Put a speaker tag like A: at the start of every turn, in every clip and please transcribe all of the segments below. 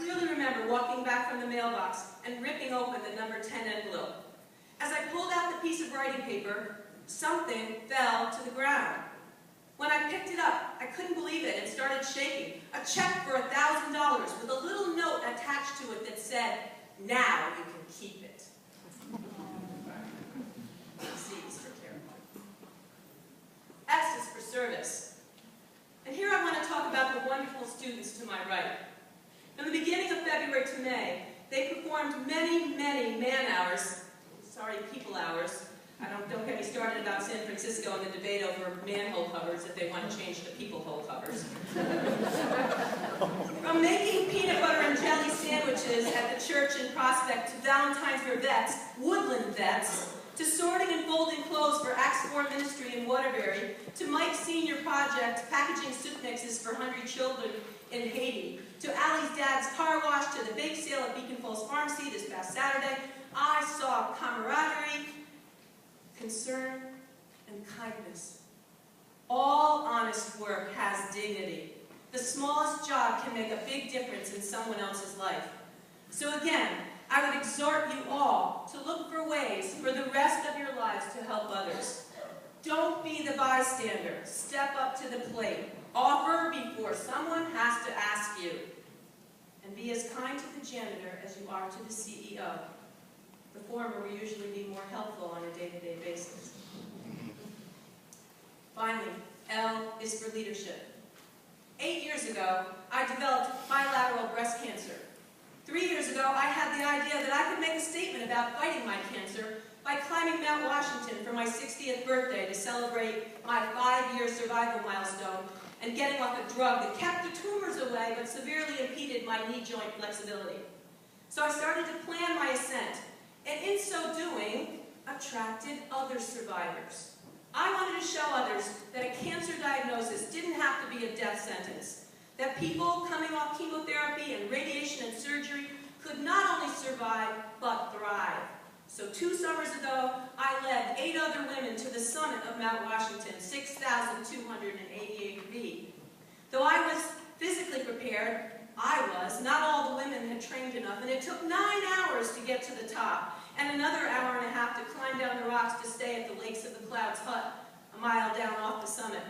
A: clearly remember walking back from the mailbox and ripping open the number 10 envelope. As I pulled out the piece of writing paper, something fell to the ground. When I picked it up, I couldn't believe it and started shaking. A check for $1,000 with a little note attached to it that said, "Now you can keep it." C is for terrified. S is for service. And here I want to talk about the wonderful students to my right. From the beginning of February to May, they performed many, many people hours. Don't get me started about San Francisco and the debate over manhole covers if they want to change to people hole covers. From making peanut butter and jelly sandwiches at the church in Prospect to Valentine's for vets, woodland vets, to sorting and folding clothes for Acts 4 Ministry in Waterbury, to Mike's senior project, packaging soup mixes for hungry children in Haiti, to Allie's dad's car wash, to the bake sale at Beacon Falls Pharmacy this past Saturday, I saw camaraderie, concern, and kindness. All honest work has dignity. The smallest job can make a big difference in someone else's life. So again, I would exhort you all to look for ways for the rest of your lives to help others. Don't be the bystander. Step up to the plate. Offer before someone has to ask you. And be as kind to the janitor as you are to the CEO. The former will usually be more helpful on a day-to-day basis. Finally, L is for leadership. 8 years ago, I developed bilateral breast cancer. 3 years ago, I had the idea that I could make a statement about fighting my cancer by climbing Mount Washington for my 60th birthday to celebrate my 5-year survival milestone and getting off a drug that kept the tumors away but severely impeded my knee joint flexibility. So I started to plan my ascent, and in so doing, attracted other survivors. I wanted to show others that a cancer diagnosis didn't have to be a death sentence, that people coming off chemotherapy and radiation and surgery could not only survive, but thrive. So 2 summers ago, I led 8 other women to the summit of Mount Washington, 6,288 feet. Though I was physically prepared, not all the women had trained enough, and it took 9 hours to get to the top, and another hour and a half to climb down the rocks to stay at the Lakes of the Clouds hut, a mile down off the summit.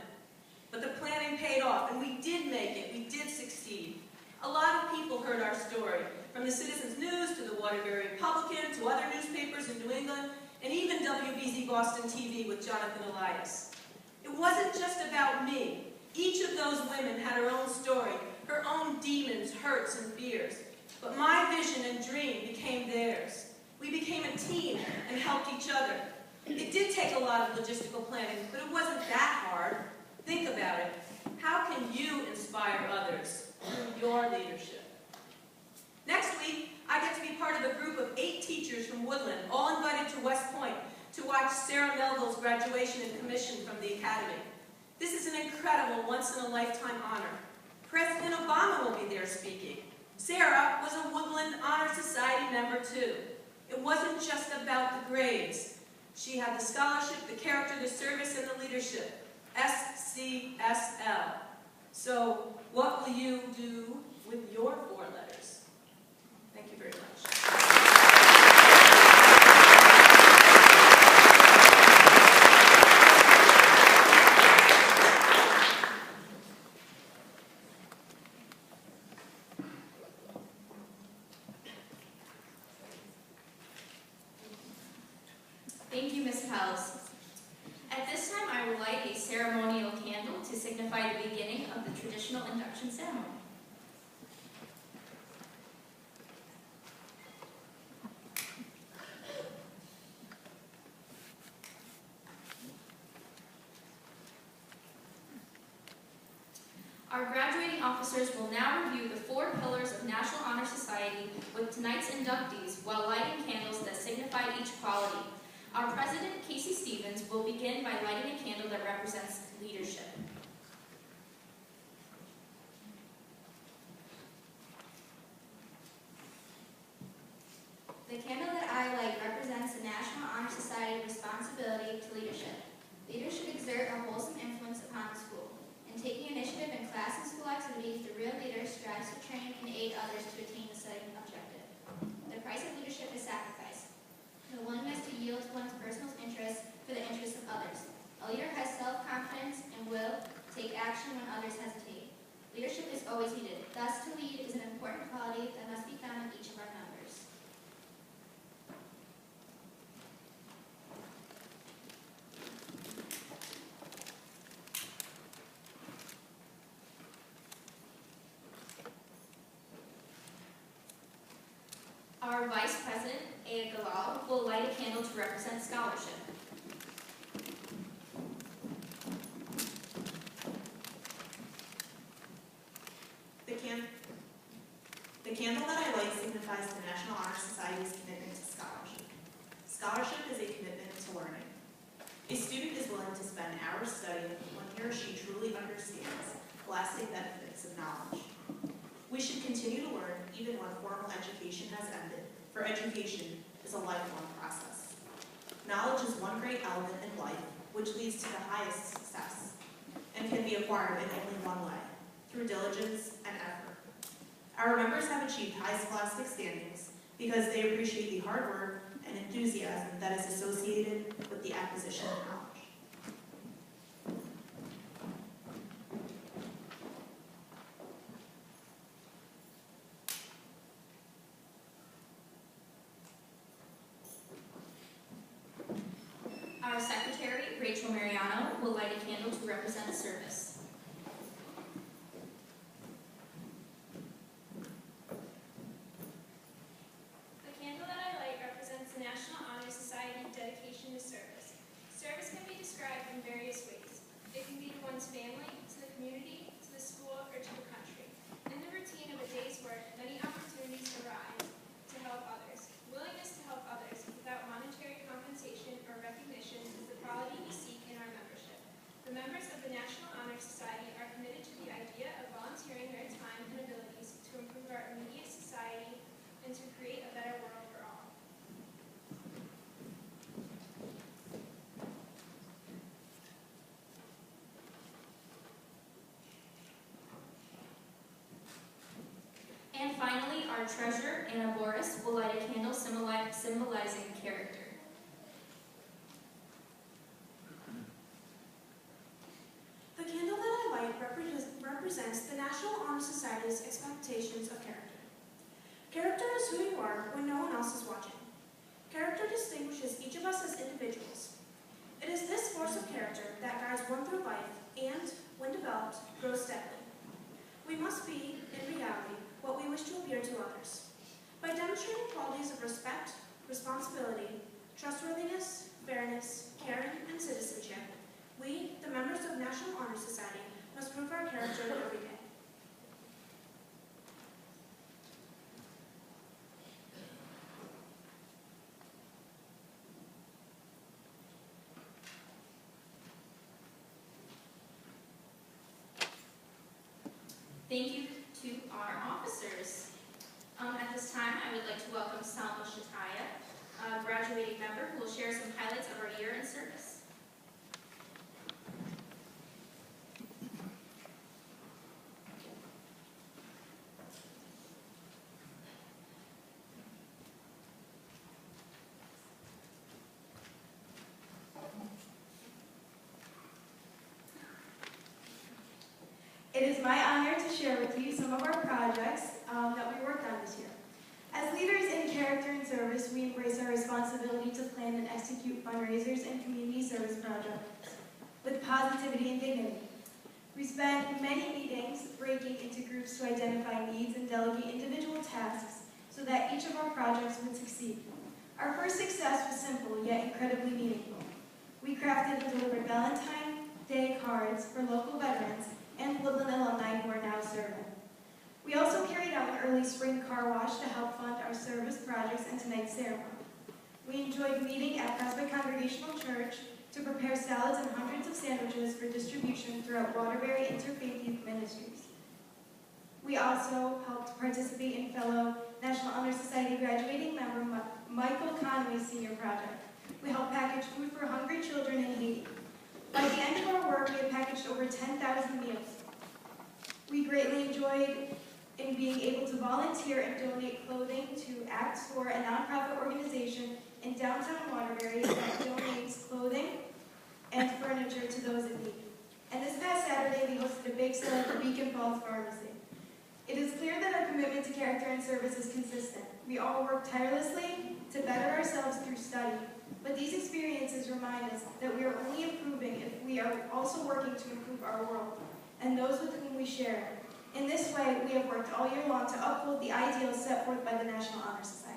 A: But the planning paid off, and we did make it. We did succeed. A lot of people heard our story, from the Citizens News to the Waterbury Republican to other newspapers in New England, and even WBZ Boston TV with Jonathan Elias. It wasn't just about me. Each of those women had her own story, her own demons, hurts, and fears. But my vision and dream became theirs. We became a team and helped each other. It did take a lot of logistical planning, but it wasn't that hard. Think about it. How can you inspire others through your leadership? Next week, I get to be part of a group of 8 teachers from Woodland, all invited to West Point to watch Sarah Melville's graduation and commission from the Academy. This is an incredible, once-in-a-lifetime honor. President Obama will be there speaking. Sarah was a Woodland Honor Society member too. It wasn't just about the grades. She had the scholarship, the character, the service, and the leadership. SCSL. So, what will you do with your 4 letters? Thank you very much.
B: Thank you, Ms. Pels. At this time, I will light a ceremonial candle to signify the beginning of the traditional induction ceremony. Our graduating officers will now review the 4 pillars of National Honor Society with tonight's inductees while lighting candles that signify each quality. Our president, Casey Stevens, will begin by lighting a candle that represents leadership.
C: The candle that I light represents the National Honor Society responsibility to leadership. Leaders should exert a wholesome influence upon the school. In taking initiative in class and school activities, the real leader strives to train and aid others to attain the setting objective. The price of leadership is sacrifice, the willingness to yield to one's personal interests for the interests of others. A leader has self-confidence and will take action when others hesitate. Leadership is always needed. Thus, to lead is an important quality that must be found in each of our members.
B: Our Vice President, Aya Galal, will light a candle to represent scholarship.
D: The candle that I light signifies the National Honor Society's commitment to scholarship. Scholarship is a commitment to learning. A student is willing to spend hours studying when he or she truly understands the lasting benefits of knowledge. We should continue to learn even when formal education has ended, for education is a lifelong process. Knowledge is one great element in life which leads to the highest success and can be acquired in only one way, through diligence and effort. Our members have achieved high scholastic standings because they appreciate the hard work and enthusiasm that is associated with the acquisition of knowledge.
B: Our Secretary, Rachel Mariano, will light a candle to represent service.
E: The candle that I light represents the National Honor Society dedication to service. Service can be described in various ways. It can be to one's family, to the community, to the school, or to the country. In the routine of a day's work, many opportunities arise to help others. Willingness to help others without monetary compensation or recognition is the quality we seek in our membership. The members of the National Honor Society are committed to the idea of volunteering their time and abilities to improve our immediate society and to create a better world for all.
B: And finally, our treasurer, Anna Boris, will light a candle symbolizing character.
F: The candle that I light represents the National Honor Society's expectations of character. Character is who you are when no one else is watching. Character distinguishes each of us as individuals. It is this force of character that guides one through life and, when developed, grows steadily. We must be, in reality, what we wish to appear to others. By demonstrating qualities of respect, responsibility, trustworthiness, fairness, caring, and citizenship, we, the members of National Honor Society, must prove our character every day.
B: Thank you to our officers. At this time, I would like to welcome Salma Shataya, a graduating member who will share some highlights of our year in service.
G: It is my honor to share with you some of our projects that we worked on this year. As leaders in character and service, we embrace our responsibility to plan and execute fundraisers and community service projects with positivity and dignity. We spent many meetings breaking into groups to identify needs and delegate individual tasks so that each of our projects would succeed. Our first success was simple, yet incredibly meaningful. We crafted and delivered Valentine's Day cards for local veterans and Woodland alumni who are now serving. We also carried out an early spring car wash to help fund our service projects and tonight's ceremony. We enjoyed meeting at Prospect Congregational Church to prepare salads and hundreds of sandwiches for distribution throughout Waterbury Interfaith Youth Ministries. We also helped participate in fellow National Honor Society graduating member Michael Conway's senior project. We helped package food for hungry children in Haiti. By the end of our work, we had packaged over 10,000 meals. We greatly enjoyed in being able to volunteer and donate clothing to ACT for a nonprofit organization in downtown Waterbury that donates clothing and furniture to those in need. And this past Saturday, we hosted a bake sale at the Beacon Falls Pharmacy. It is clear that our commitment to character and service is consistent. We all work tirelessly to better ourselves through study, but these experiences remind us that we are only improving if we are also working to improve our world and those with whom we share it. In this way, we have worked all year long to uphold the ideals set forth by the National Honor Society.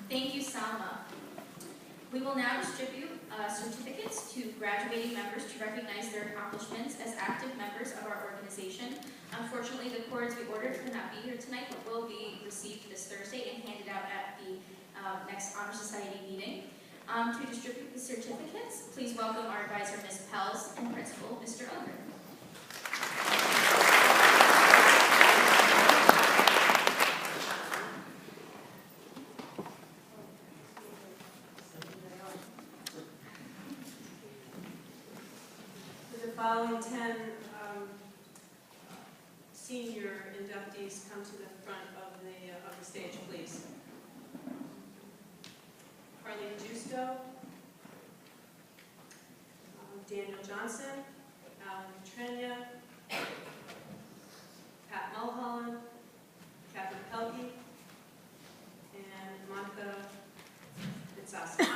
B: Thank you, Salma. We will now distribute certificates to graduating members to recognize their accomplishments as active members of our organization. Unfortunately, the cords we ordered could not be here tonight, but will be received this Thursday and handed out at the next Honor Society meeting. To distribute the certificates, please welcome our advisor, Ms. Pels, and principal, Mr. Ogren.
A: The following 10 senior inductees come to the front of the stage, please. Carlene Justo, Daniel Johnson, Alan Trenya, Pat Mulholland, Catherine Pelkey, and Monica Mitsasi.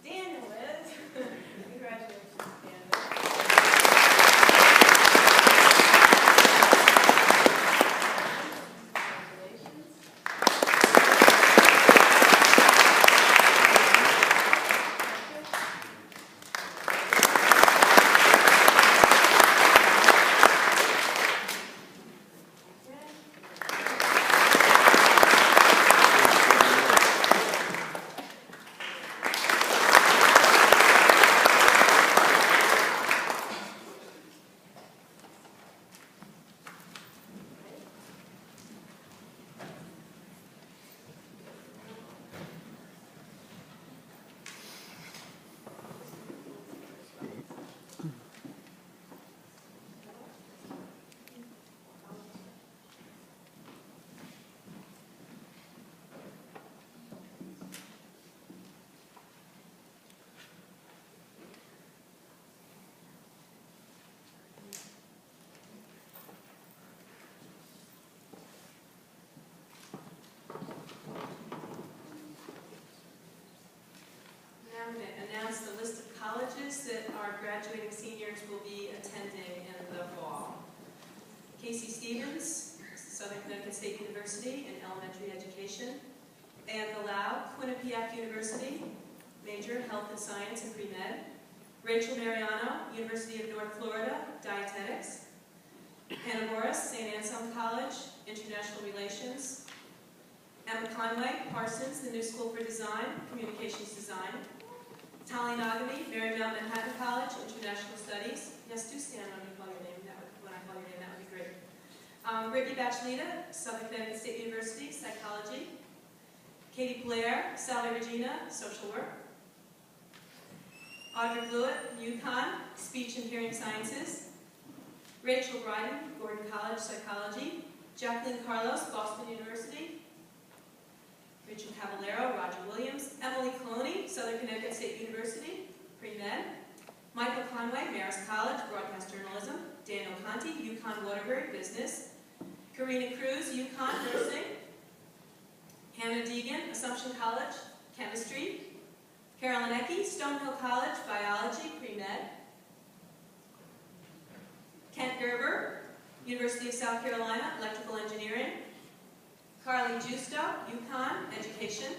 A: Daniel is. Congratulations, Daniel. Now I'm going to announce the list of colleges that our graduating seniors will be attending in the fall. Casey Stevens, Southern Connecticut State University in elementary education. Ann Lau, Quinnipiac University, major health and science and pre-med. Rachel Mariano, University of North Florida, dietetics. Hannah Boris, St. Anselm College, international relations. Emma Conway, Parsons, the New School for Design, communications design. Tali Nagami, Marymount Manhattan College, International Studies. Yes, do stand when you call your name. When I call your name, that would be great. Brittany Bachelita, Southern Connecticut State University, psychology. Katie Blair, Sally Regina, social work. Audrey Blewett, UConn, speech and hearing sciences. Rachel Bryden, Gordon College, psychology. Jacqueline Carlos, Boston University. Rachel Cavallero, Roger Williams. Emily Cloney, Southern Connecticut State University, pre-med. Michael Conway, Marist College, broadcast journalism. Daniel Conti, UConn Waterbury, business. Karina Cruz, UConn, nursing. Hannah Deegan, Assumption College, chemistry. Carolyn Ecke, Stonehill College, biology, pre-med. Kent Gerber, University of South Carolina, electrical engineering. Carly Justo, UConn, education.